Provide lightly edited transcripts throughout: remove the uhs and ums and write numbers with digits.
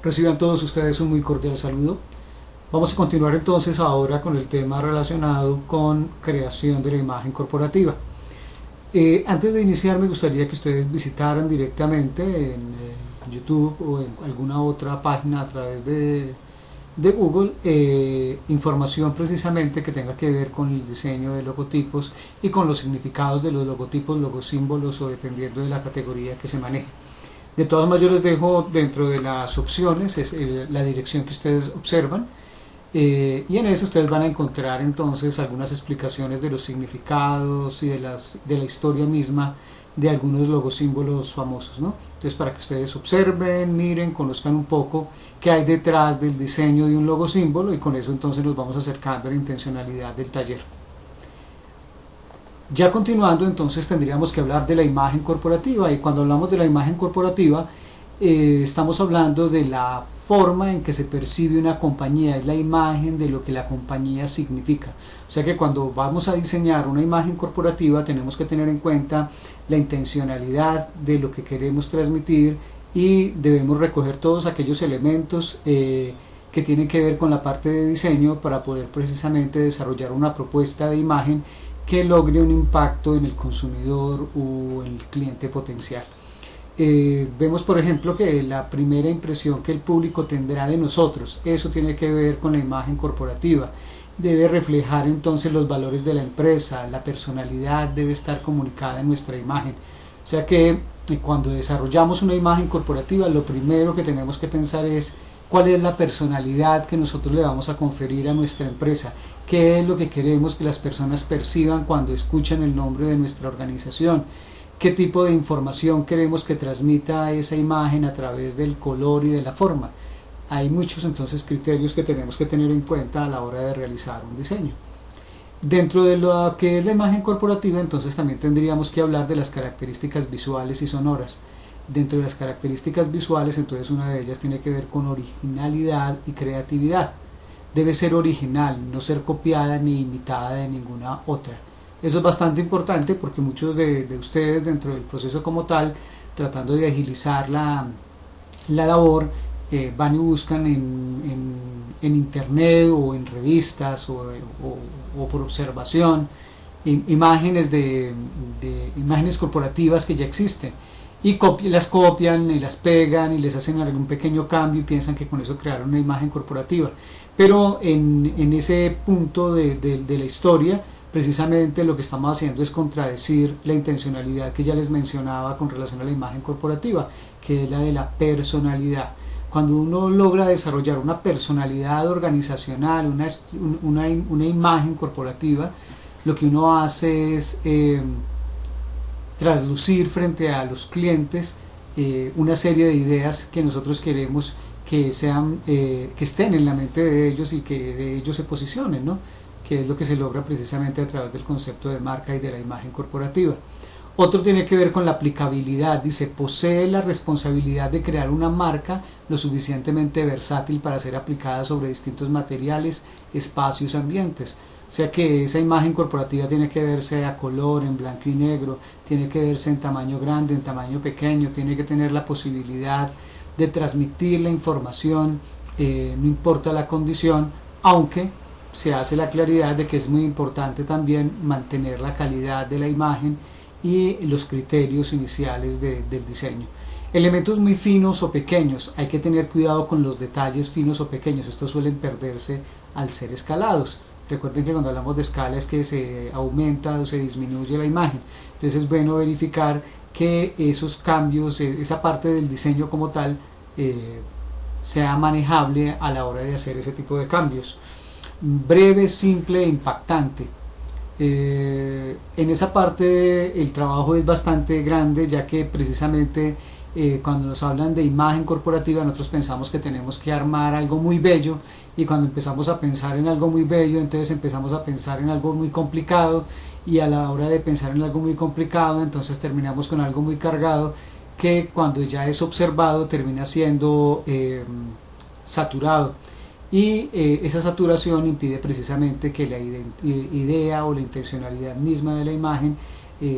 Reciban todos ustedes un muy cordial saludo. Vamos a continuar entonces ahora con el tema relacionado con creación de la imagen corporativa. Antes de iniciar me gustaría que ustedes visitaran directamente en YouTube o en alguna otra página a través de Google información precisamente que tenga que ver con el diseño de logotipos y con los significados de los logotipos, logosímbolos o dependiendo de la categoría que se maneje. De todas maneras, yo les dejo dentro de las opciones la dirección que ustedes observan y en eso ustedes van a encontrar entonces algunas explicaciones de los significados y de la historia misma de algunos logosímbolos famosos, ¿no? Entonces, para que ustedes observen, miren, conozcan un poco qué hay detrás del diseño de un logosímbolo, y con eso entonces nos vamos acercando a la intencionalidad del taller. Ya continuando, entonces tendríamos que hablar de la imagen corporativa, y cuando hablamos de la imagen corporativa estamos hablando de la forma en que se percibe una compañía, es la imagen de lo que la compañía significa. O sea que cuando vamos a diseñar una imagen corporativa tenemos que tener en cuenta la intencionalidad de lo que queremos transmitir y debemos recoger todos aquellos elementos que tienen que ver con la parte de diseño para poder precisamente desarrollar una propuesta de imagen que logre un impacto en el consumidor o en el cliente potencial. Vemos por ejemplo que la primera impresión que el público tendrá de nosotros, eso tiene que ver con la imagen corporativa, debe reflejar entonces los valores de la empresa, la personalidad debe estar comunicada en nuestra imagen. O sea que cuando desarrollamos una imagen corporativa lo primero que tenemos que pensar es cuál es la personalidad que nosotros le vamos a conferir a nuestra empresa, qué es lo que queremos que las personas perciban cuando escuchan el nombre de nuestra organización, qué tipo de información queremos que transmita esa imagen a través del color y de la forma. Hay muchos entonces criterios que tenemos que tener en cuenta a la hora de realizar un diseño. Dentro de lo que es la imagen corporativa, entonces también tendríamos que hablar de las características visuales y sonoras. Dentro de las características visuales, entonces una de ellas tiene que ver con originalidad y creatividad. Debe ser original, no ser copiada ni imitada de ninguna otra. Eso es bastante importante porque muchos de ustedes dentro del proceso como tal, tratando de agilizar la labor, van y buscan en internet o en revistas o por observación imágenes de imágenes corporativas que ya existen y las copian y las pegan y les hacen algún pequeño cambio y piensan que con eso crearon una imagen corporativa, pero en ese punto de la historia precisamente lo que estamos haciendo es contradecir la intencionalidad que ya les mencionaba con relación a la imagen corporativa, que es la de la personalidad. Cuando uno logra desarrollar una personalidad organizacional, una imagen corporativa, lo que uno hace es traslucir frente a los clientes una serie de ideas que nosotros queremos que sean, que estén en la mente de ellos y que de ellos se posicionen, ¿no? Que es lo que se logra precisamente a través del concepto de marca y de la imagen corporativa. Otro tiene que ver con la aplicabilidad, dice, posee la responsabilidad de crear una marca lo suficientemente versátil para ser aplicada sobre distintos materiales, espacios, ambientes. O sea que esa imagen corporativa tiene que verse a color, en blanco y negro, tiene que verse en tamaño grande, en tamaño pequeño, tiene que tener la posibilidad de transmitir la información, no importa la condición, aunque se hace la claridad de que es muy importante también mantener la calidad de la imagen y los criterios iniciales del diseño. Elementos muy finos o pequeños, hay que tener cuidado con los detalles finos o pequeños, estos suelen perderse al ser escalados. Recuerden que cuando hablamos de escala es que se aumenta o se disminuye la imagen, entonces es bueno verificar que esos cambios, esa parte del diseño como tal, sea manejable a la hora de hacer ese tipo de cambios. Breve, simple e impactante. En esa parte el trabajo es bastante grande, ya que precisamente cuando nos hablan de imagen corporativa nosotros pensamos que tenemos que armar algo muy bello, y cuando empezamos a pensar en algo muy bello entonces empezamos a pensar en algo muy complicado, y a la hora de pensar en algo muy complicado entonces terminamos con algo muy cargado que cuando ya es observado termina siendo saturado. Y esa saturación impide precisamente que la idea o la intencionalidad misma de la imagen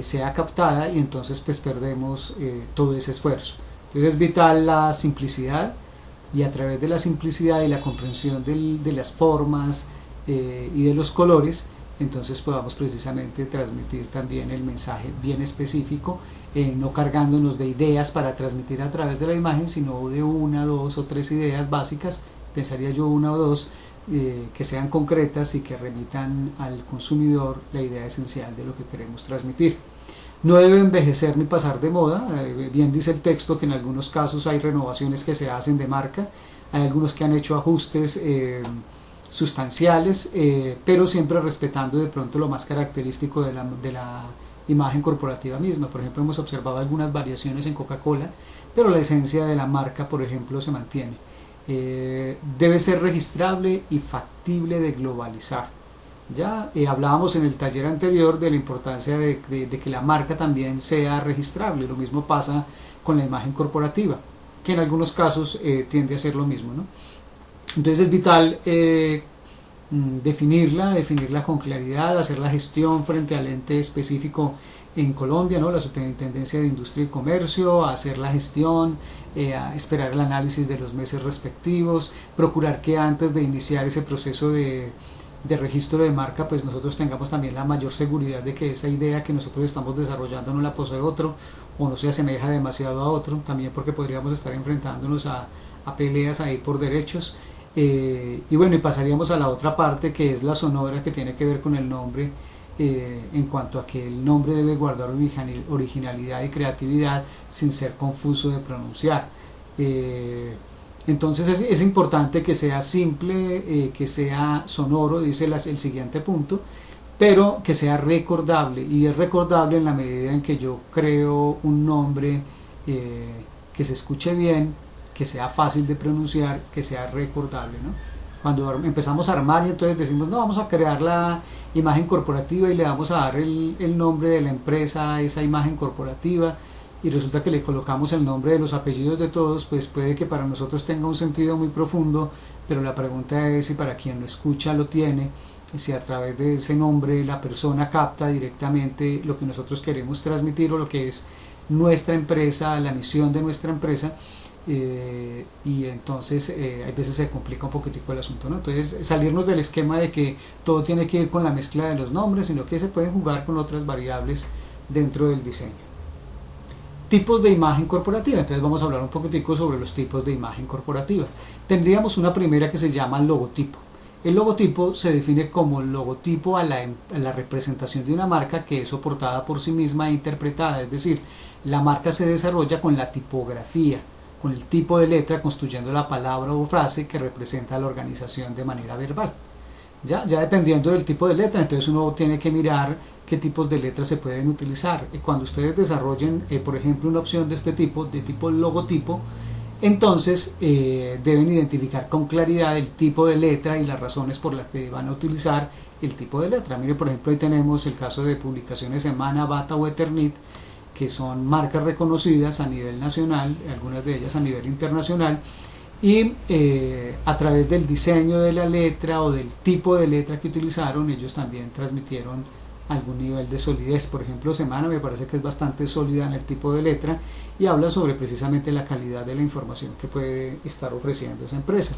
sea captada, y entonces pues perdemos todo ese esfuerzo. Entonces es vital la simplicidad, y a través de la simplicidad y la comprensión de las formas y de los colores, entonces podamos precisamente transmitir también el mensaje bien específico, no cargándonos de ideas para transmitir a través de la imagen, sino de una, dos o tres ideas básicas, pensaría yo una o dos, que sean concretas y que remitan al consumidor la idea esencial de lo que queremos transmitir. No debe envejecer ni pasar de moda, bien dice el texto que en algunos casos hay renovaciones que se hacen de marca, hay algunos que han hecho ajustes sustanciales, pero siempre respetando de pronto lo más característico de la imagen corporativa misma. Por ejemplo, hemos observado algunas variaciones en Coca-Cola, pero la esencia de la marca, por ejemplo, se mantiene. Debe ser registrable y factible de globalizar. Ya hablábamos en el taller anterior de la importancia de que la marca también sea registrable. Lo mismo pasa con la imagen corporativa, que en algunos casos tiende a ser lo mismo, ¿no? Entonces es vital definirla con claridad, hacer la gestión frente al ente específico en Colombia, ¿no? La Superintendencia de Industria y Comercio, hacer la gestión, esperar el análisis de los meses respectivos, procurar que antes de iniciar ese proceso de registro de marca, pues nosotros tengamos también la mayor seguridad de que esa idea que nosotros estamos desarrollando no la posee otro o no se asemeja demasiado a otro, también porque podríamos estar enfrentándonos a peleas ahí por derechos. Y bueno, y pasaríamos a la otra parte, que es la sonora, que tiene que ver con el nombre, en cuanto a que el nombre debe guardar originalidad y creatividad sin ser confuso de pronunciar. Entonces es importante que sea simple, que sea sonoro, dice el siguiente punto, pero que sea recordable, y es recordable en la medida en que yo creo un nombre que se escuche bien, que sea fácil de pronunciar, que sea recordable, ¿no? Cuando empezamos a armar y entonces decimos, no, vamos a crear la imagen corporativa y le vamos a dar el nombre de la empresa a esa imagen corporativa, y resulta que le colocamos el nombre de los apellidos de todos, pues puede que para nosotros tenga un sentido muy profundo, pero la pregunta es si para quien lo escucha lo tiene, si a través de ese nombre la persona capta directamente lo que nosotros queremos transmitir o lo que es nuestra empresa, la misión de nuestra empresa. Y entonces hay veces se complica un poquitico el asunto, ¿no? Entonces salirnos del esquema de que todo tiene que ir con la mezcla de los nombres, sino que se pueden jugar con otras variables dentro del diseño. Tipos de imagen corporativa. Entonces vamos a hablar un poquitico sobre los tipos de imagen corporativa. Tendríamos una primera que se llama logotipo. El logotipo se define como logotipo a la representación de una marca que es soportada por sí misma e interpretada, es decir, la marca se desarrolla con la tipografía, con el tipo de letra, construyendo la palabra o frase que representa a la organización de manera verbal. Ya dependiendo del tipo de letra, entonces uno tiene que mirar qué tipos de letras se pueden utilizar. Cuando ustedes desarrollen, por ejemplo, una opción de este tipo, de tipo logotipo, entonces deben identificar con claridad el tipo de letra y las razones por las que van a utilizar el tipo de letra. Mire, por ejemplo, ahí tenemos el caso de Publicaciones Semana, Bata o Eternit, que son marcas reconocidas a nivel nacional, algunas de ellas a nivel internacional, y a través del diseño de la letra o del tipo de letra que utilizaron, ellos también transmitieron algún nivel de solidez. Por ejemplo, Semana me parece que es bastante sólida en el tipo de letra y habla sobre precisamente la calidad de la información que puede estar ofreciendo esa empresa.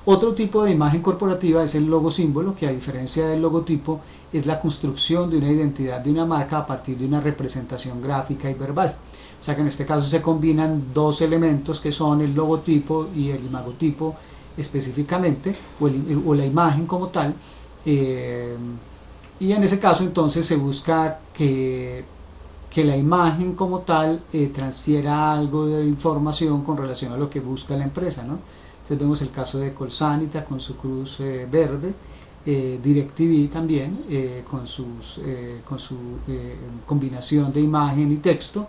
Otro tipo de imagen corporativa es el logo símbolo, que a diferencia del logotipo es la construcción de una identidad de una marca a partir de una representación gráfica y verbal. O sea que en este caso se combinan dos elementos que son el logotipo y el imagotipo específicamente, o la imagen como tal, y en ese caso entonces se busca que la imagen como tal transfiera algo de información con relación a lo que busca la empresa, ¿no? Entonces vemos el caso de Colsanita con su cruz verde, DirecTV también con su combinación de imagen y texto,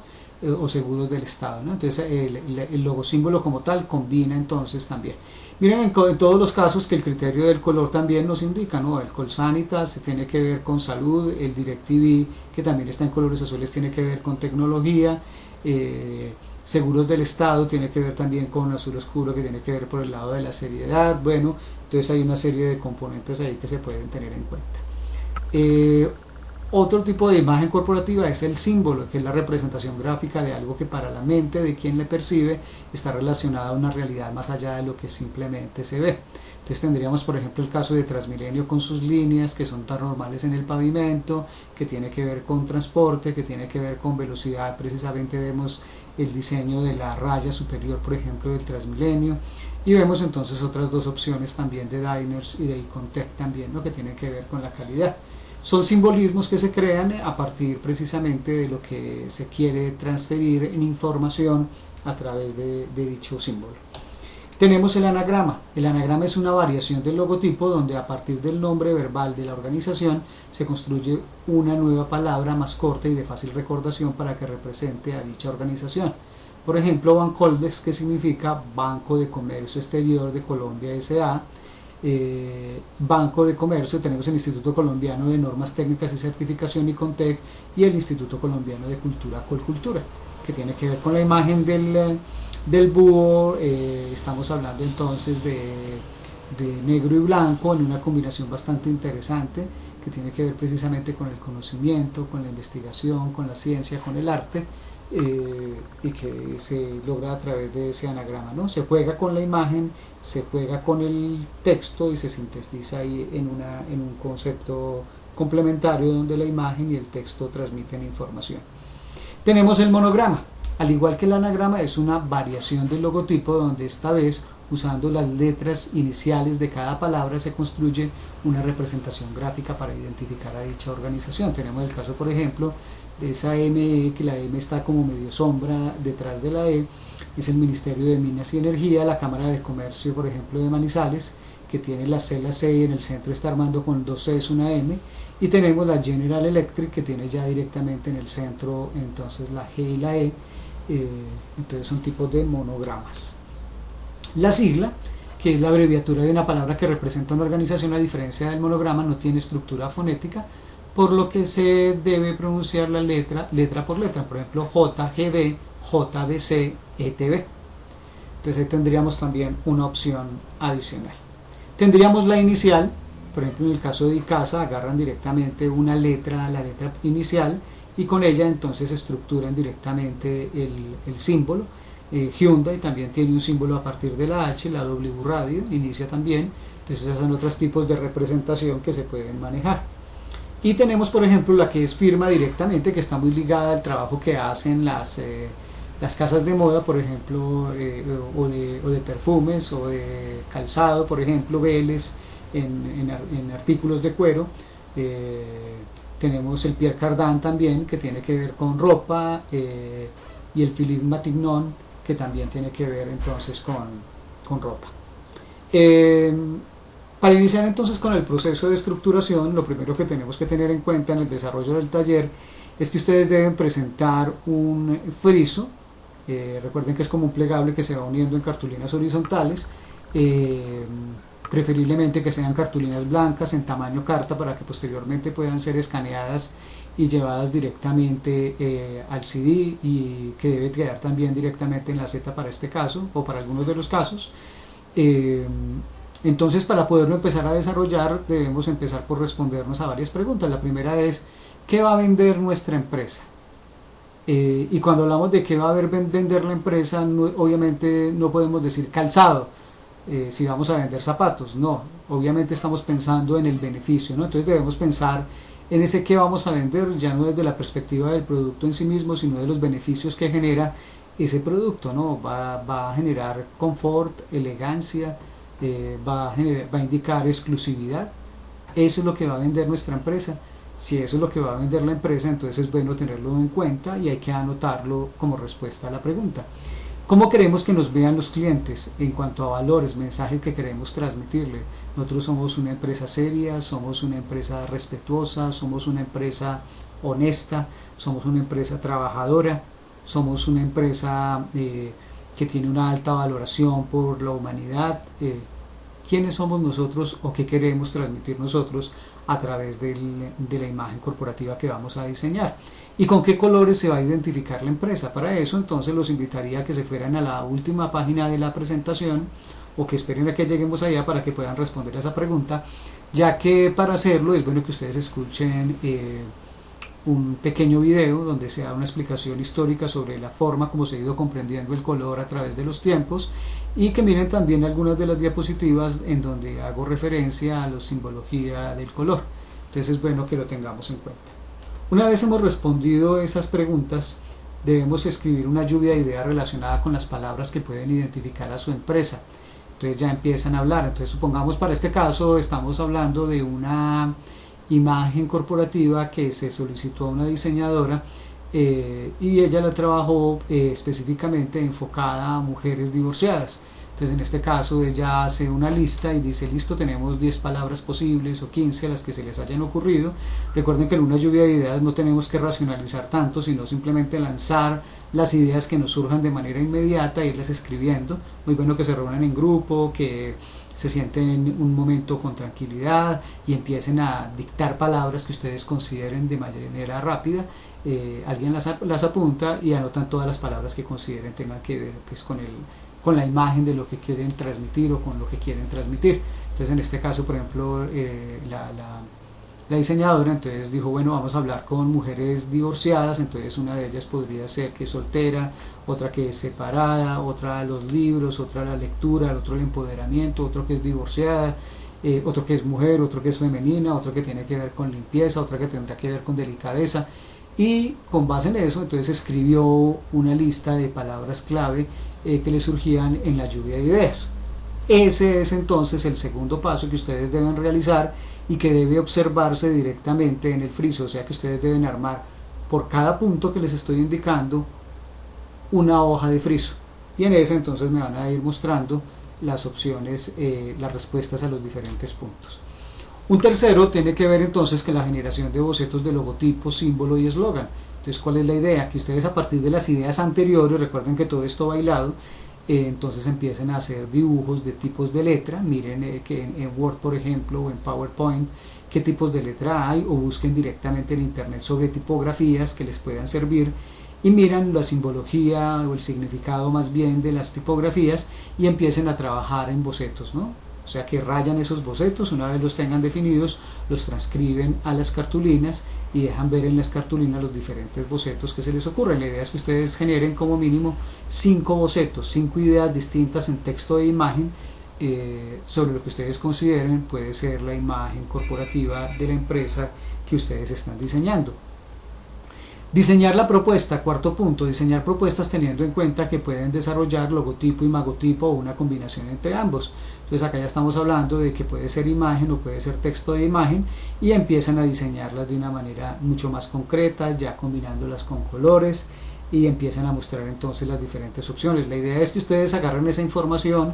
o seguros del Estado, ¿no? Entonces el logo símbolo como tal combina entonces también. Miren en todos los casos que el criterio del color también nos indica, ¿no? El Colsanitas tiene que ver con salud, el DirecTV, que también está en colores azules, tiene que ver con tecnología, seguros del Estado tiene que ver también con azul oscuro, que tiene que ver por el lado de la seriedad. Bueno, entonces hay una serie de componentes ahí que se pueden tener en cuenta. Otro tipo de imagen corporativa es el símbolo, que es la representación gráfica de algo que para la mente de quien le percibe está relacionada a una realidad más allá de lo que simplemente se ve. Entonces tendríamos por ejemplo el caso de Transmilenio con sus líneas que son tan normales en el pavimento, que tiene que ver con transporte, que tiene que ver con velocidad. Precisamente vemos el diseño de la raya superior por ejemplo del Transmilenio, y vemos entonces otras dos opciones también de Diners y de Icontec también, ¿no?, que tienen que ver con la calidad. Son simbolismos que se crean a partir precisamente de lo que se quiere transferir en información a través de dicho símbolo. Tenemos el anagrama. El anagrama es una variación del logotipo donde a partir del nombre verbal de la organización se construye una nueva palabra más corta y de fácil recordación para que represente a dicha organización. Por ejemplo, Bancoldex, que significa Banco de Comercio Exterior de Colombia S.A., Banco de Comercio. Tenemos el Instituto Colombiano de Normas Técnicas y Certificación Icontec y el Instituto Colombiano de Cultura Colcultura, que tiene que ver con la imagen del búho. Estamos hablando entonces de negro y blanco en una combinación bastante interesante que tiene que ver precisamente con el conocimiento, con la investigación, con la ciencia, con el arte, y que se logra a través de ese anagrama, ¿no? Se juega con la imagen, se juega con el texto y se sintetiza ahí en un concepto complementario donde la imagen y el texto transmiten información. Tenemos el monograma. Al igual que el anagrama, es una variación del logotipo donde esta vez, usando las letras iniciales de cada palabra, se construye una representación gráfica para identificar a dicha organización. Tenemos el caso, por ejemplo, de esa ME, que la M está como medio sombra detrás de la E, es el Ministerio de Minas y Energía. La Cámara de Comercio, por ejemplo, de Manizales, que tiene la C, la C, y en el centro está armando con dos Cs una M, y tenemos la General Electric, que tiene ya directamente en el centro entonces la G y la E. Entonces son tipos de monogramas. La sigla, que es la abreviatura de una palabra que representa una organización, a diferencia del monograma, no tiene estructura fonética, por lo que se debe pronunciar la letra por letra. Por ejemplo, JGB, JBC, ETB. Entonces ahí tendríamos también una opción adicional. Tendríamos la inicial. Por ejemplo, en el caso de ICASA agarran directamente la letra inicial, y con ella entonces estructuran directamente el símbolo. Hyundai también tiene un símbolo a partir de la H, la W Radio inicia también. Entonces esos son otros tipos de representación que se pueden manejar. Y tenemos por ejemplo la que es firma directamente, que está muy ligada al trabajo que hacen las casas de moda, por ejemplo, o de perfumes o de calzado, por ejemplo, Vélez en artículos de cuero. Tenemos el Pierre Cardin también, que tiene que ver con ropa, y el Philippe Matignon, que también tiene que ver entonces con ropa. Para iniciar entonces con el proceso de estructuración, lo primero que tenemos que tener en cuenta en el desarrollo del taller es que ustedes deben presentar un friso. Recuerden que es como un plegable que se va uniendo en cartulinas horizontales, preferiblemente que sean cartulinas blancas en tamaño carta para que posteriormente puedan ser escaneadas y llevadas directamente al CD, y que debe quedar también directamente en la Z para este caso o para algunos de los casos. Entonces, para poderlo empezar a desarrollar, debemos empezar por respondernos a varias preguntas. La primera es: ¿qué va a vender nuestra empresa? Y cuando hablamos de qué va a vender la empresa, obviamente no podemos decir calzado, si vamos a vender zapatos. No, obviamente estamos pensando en el beneficio, ¿no? Entonces debemos pensar en ese qué vamos a vender, ya no desde la perspectiva del producto en sí mismo, sino de los beneficios que genera ese producto, ¿no? Va a generar confort, elegancia, va a indicar exclusividad. Eso es lo que va a vender nuestra empresa. Si eso es lo que va a vender la empresa, entonces es bueno tenerlo en cuenta y hay que anotarlo como respuesta a la pregunta. ¿Cómo queremos que nos vean los clientes en cuanto a valores, mensaje que queremos transmitirle? Nosotros somos una empresa seria, somos una empresa respetuosa, somos una empresa honesta, somos una empresa trabajadora, somos una empresa que tiene una alta valoración por la humanidad. ¿Quiénes somos nosotros o qué queremos transmitir nosotros a través de la imagen corporativa que vamos a diseñar? ¿Y con qué colores se va a identificar la empresa? Para eso entonces los invitaría a que se fueran a la última página de la presentación, o que esperen a que lleguemos allá para que puedan responder a esa pregunta, ya que para hacerlo es bueno que ustedes escuchen un pequeño video donde se da una explicación histórica sobre la forma como se ha ido comprendiendo el color a través de los tiempos, y que miren también algunas de las diapositivas en donde hago referencia a la simbología del color. Entonces es bueno que lo tengamos en cuenta. Una vez hemos respondido esas preguntas, debemos escribir una lluvia de ideas relacionada con las palabras que pueden identificar a su empresa. Entonces ya empiezan a hablar. Entonces supongamos para este caso estamos hablando de una imagen corporativa que se solicitó a una diseñadora y ella la trabajó específicamente enfocada a mujeres divorciadas. Entonces en este caso ella hace una lista y dice: listo, tenemos 10 palabras posibles o 15, las que se les hayan ocurrido. Recuerden que en una lluvia de ideas no tenemos que racionalizar tanto, sino simplemente lanzar las ideas que nos surjan de manera inmediata e irlas escribiendo. Muy bueno que se reúnan en grupo, que se sienten en un momento con tranquilidad y empiecen a dictar palabras que ustedes consideren de manera rápida. Alguien las apunta y anotan todas las palabras que consideren tengan que ver pues, con la imagen de lo que quieren transmitir o con lo que quieren transmitir. Entonces en este caso, por ejemplo, la diseñadora entonces dijo: bueno, vamos a hablar con mujeres divorciadas. Entonces una de ellas podría ser que es soltera, otra que es separada, otra los libros, otra la lectura, otro el empoderamiento, otro que es divorciada, otro que es mujer, otro que es femenina, otro que tiene que ver con limpieza, otra que tendrá que ver con delicadeza. Y con base en eso entonces escribió una lista de palabras clave que le surgían en la lluvia de ideas. Ese es entonces el segundo paso que ustedes deben realizar y que debe observarse directamente en el friso. O sea que ustedes deben armar por cada punto que les estoy indicando una hoja de friso, y en ese entonces me van a ir mostrando las opciones, las respuestas a los diferentes puntos. Un tercero tiene que ver entonces con la generación de bocetos de logotipo, símbolo y eslogan. Entonces, ¿cuál es la idea? Que ustedes, a partir de las ideas anteriores, recuerden que todo esto bailado, entonces empiecen a hacer dibujos de tipos de letra. Miren que en Word, por ejemplo, o en PowerPoint, qué tipos de letra hay, o busquen directamente en internet sobre tipografías que les puedan servir, y miran la simbología o el significado más bien de las tipografías y empiecen a trabajar en bocetos, ¿no? O sea que rayan esos bocetos, una vez los tengan definidos, los transcriben a las cartulinas y dejan ver en las cartulinas los diferentes bocetos que se les ocurren. La idea es que ustedes generen como mínimo 5 bocetos, 5 ideas distintas en texto e imagen sobre lo que ustedes consideren puede ser la imagen corporativa de la empresa que ustedes están diseñando. Diseñar la propuesta, cuarto punto, diseñar propuestas teniendo en cuenta que pueden desarrollar logotipo y magotipo o una combinación entre ambos. Entonces acá ya estamos hablando de que puede ser imagen o puede ser texto de imagen, y empiezan a diseñarlas de una manera mucho más concreta, ya combinándolas con colores, y empiezan a mostrar entonces las diferentes opciones. La idea es que ustedes agarren esa información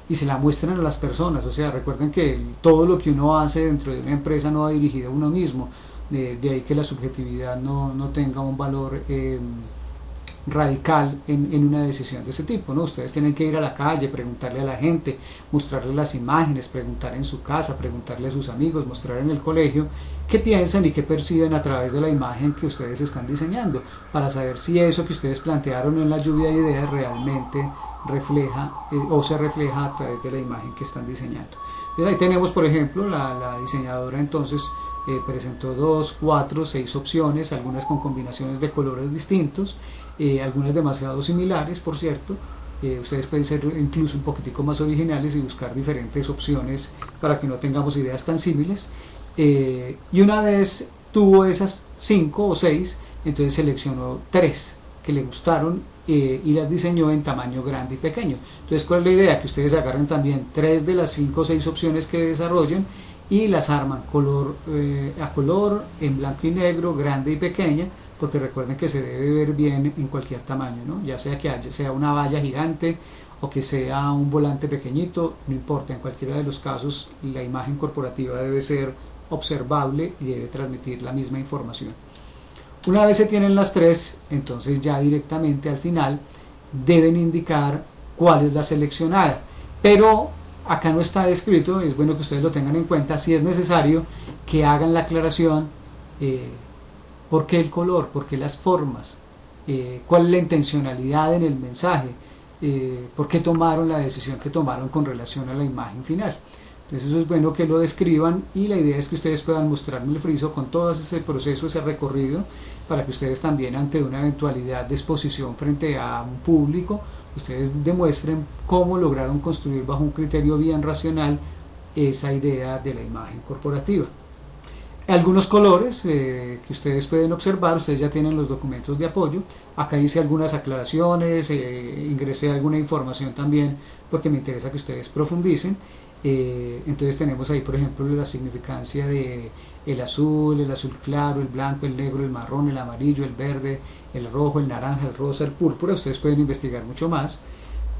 y se la muestren a las personas. O sea, recuerden que todo lo que uno hace dentro de una empresa no va dirigido a uno mismo. De ahí que la subjetividad no tenga un valor radical en una decisión de ese tipo, ¿no? Ustedes tienen que ir a la calle, preguntarle a la gente, mostrarle las imágenes, preguntar en su casa, preguntarle a sus amigos, mostrar en el colegio qué piensan y qué perciben a través de la imagen que ustedes están diseñando, para saber si eso que ustedes plantearon en la lluvia de ideas realmente refleja o se refleja a través de la imagen que están diseñando. Entonces ahí tenemos, por ejemplo, la diseñadora entonces presentó 2, 4, 6 opciones, algunas con combinaciones de colores distintos, algunas demasiado similares, por cierto. Ustedes pueden ser incluso un poquitico más originales y buscar diferentes opciones para que no tengamos ideas tan similares. Y una vez tuvo esas 5 o 6, entonces seleccionó 3 que le gustaron y las diseñó en tamaño grande y pequeño. Entonces, ¿cuál es la idea? Que ustedes agarren también 3 de las 5 o 6 opciones que desarrollen y las arman a color, en blanco y negro, grande y pequeña, porque recuerden que se debe ver bien en cualquier tamaño, ¿no? Ya sea que sea una valla gigante o que sea un volante pequeñito, no importa, en cualquiera de los casos la imagen corporativa debe ser observable y debe transmitir la misma información. Una vez se tienen las 3, entonces ya directamente al final deben indicar cuál es la seleccionada, pero acá no está descrito, es bueno que ustedes lo tengan en cuenta. Si es necesario que hagan la aclaración, por qué el color, por qué las formas, cuál es la intencionalidad en el mensaje, por qué tomaron la decisión que tomaron con relación a la imagen final. Entonces eso es bueno que lo describan, y la idea es que ustedes puedan mostrarme el friso con todo ese proceso, ese recorrido, para que ustedes también, ante una eventualidad de exposición frente a un público, ustedes demuestren cómo lograron construir bajo un criterio bien racional esa idea de la imagen corporativa. Algunos colores que ustedes pueden observar, ustedes ya tienen los documentos de apoyo. Acá hice algunas aclaraciones, ingresé alguna información también porque me interesa que ustedes profundicen. Entonces tenemos ahí, por ejemplo, la significancia de el azul claro, el blanco, el negro, el marrón, el amarillo, el verde, el rojo, el naranja, el rosa, el púrpura. Ustedes pueden investigar mucho más,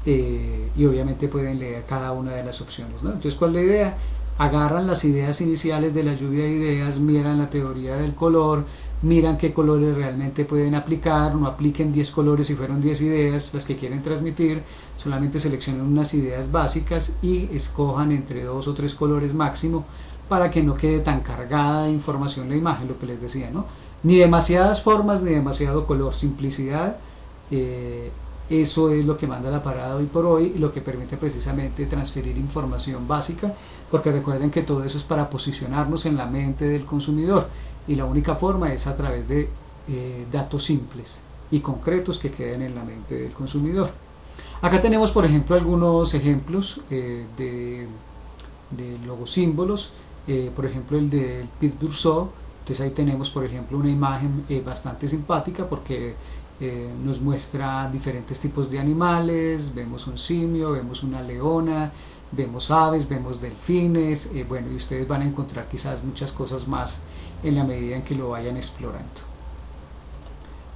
y obviamente pueden leer cada una de las opciones, ¿no? Entonces, ¿cuál es la idea? Agarran las ideas iniciales de la lluvia de ideas, miran la teoría del color, miran qué colores realmente pueden aplicar, no apliquen 10 colores si fueron 10 ideas las que quieren transmitir, solamente seleccionen unas ideas básicas y escojan entre 2 o 3 colores máximo, para que no quede tan cargada de información la imagen, lo que les decía, ¿no? Ni demasiadas formas ni demasiado color, simplicidad. Eso es lo que manda la parada hoy por hoy, y lo que permite precisamente transferir información básica, porque recuerden que todo eso es para posicionarnos en la mente del consumidor, y la única forma es a través de datos simples y concretos que queden en la mente del consumidor. Acá tenemos, por ejemplo, algunos ejemplos de logosímbolos, por ejemplo el del Pittsburgh Zoo. Entonces ahí tenemos, por ejemplo, una imagen bastante simpática, porque nos muestra diferentes tipos de animales, vemos un simio, vemos una leona, vemos aves, vemos delfines, bueno, y ustedes van a encontrar quizás muchas cosas más en la medida en que lo vayan explorando.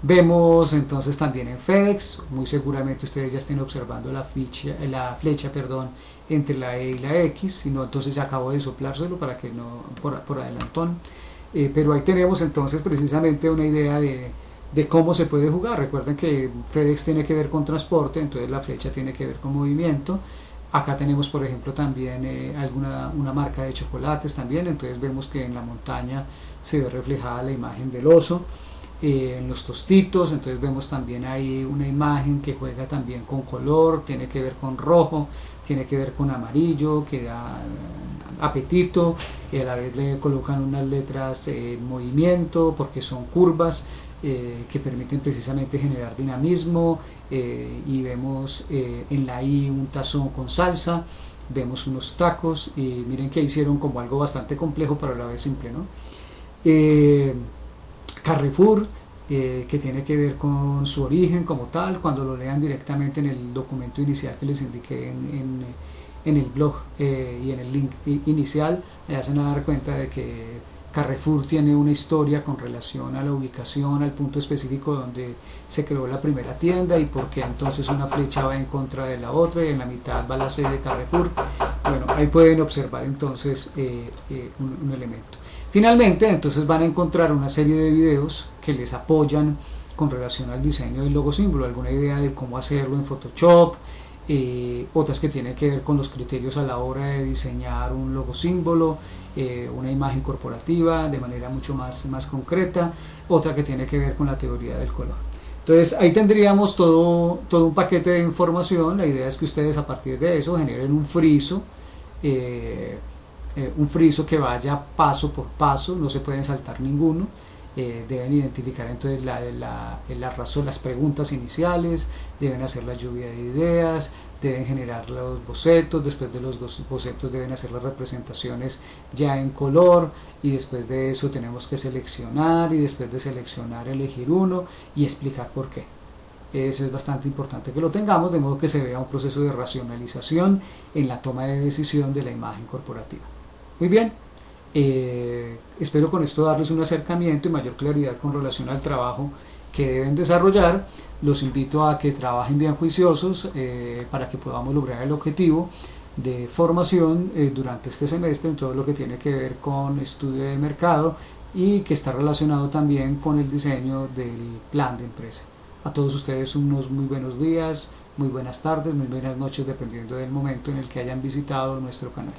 Vemos entonces también en FedEx, muy seguramente ustedes ya estén observando la flecha, perdón, entre la E y la X, si no, entonces acabo de soplárselo para que no, por adelantón, pero ahí tenemos entonces precisamente una idea de cómo se puede jugar. Recuerden que FedEx tiene que ver con transporte, entonces la flecha tiene que ver con movimiento. Acá tenemos, por ejemplo, también una marca de chocolates también, entonces vemos que en la montaña se ve reflejada la imagen del oso. En los tostitos, entonces vemos también ahí una imagen que juega también con color, tiene que ver con rojo, tiene que ver con amarillo, que da apetito, y a la vez le colocan unas letras en movimiento porque son curvas, que permiten precisamente generar dinamismo, y vemos en la I un tazón con salsa, vemos unos tacos, y miren que hicieron como algo bastante complejo pero a la vez simple, ¿no? Carrefour, que tiene que ver con su origen como tal. Cuando lo lean directamente en el documento inicial que les indiqué en el blog, y en el link inicial, ya se van a dar cuenta de que Carrefour tiene una historia con relación a la ubicación, al punto específico donde se creó la primera tienda, y por qué entonces una flecha va en contra de la otra y en la mitad va la sede de Carrefour. Bueno, ahí pueden observar entonces un elemento. Finalmente, entonces van a encontrar una serie de videos que les apoyan con relación al diseño del logo símbolo, alguna idea de cómo hacerlo en Photoshop, otras que tienen que ver con los criterios a la hora de diseñar un logo símbolo, una imagen corporativa de manera mucho más concreta, otra que tiene que ver con la teoría del color. Entonces ahí tendríamos todo un paquete de información. La idea es que ustedes a partir de eso generen un friso, que vaya paso por paso, no se pueden saltar ninguno. Deben identificar entonces las preguntas iniciales, deben hacer la lluvia de ideas, deben generar los bocetos, después de los dos bocetos deben hacer las representaciones ya en color, y después de eso tenemos que seleccionar, y después de seleccionar elegir uno y explicar por qué. Eso es bastante importante que lo tengamos, de modo que se vea un proceso de racionalización en la toma de decisión de la imagen corporativa. Muy bien, espero con esto darles un acercamiento y mayor claridad con relación al trabajo que deben desarrollar. Los invito a que trabajen bien juiciosos, para que podamos lograr el objetivo de formación durante este semestre en todo lo que tiene que ver con estudio de mercado, y que está relacionado también con el diseño del plan de empresa. A todos ustedes unos muy buenos días, muy buenas tardes, muy buenas noches, dependiendo del momento en el que hayan visitado nuestro canal.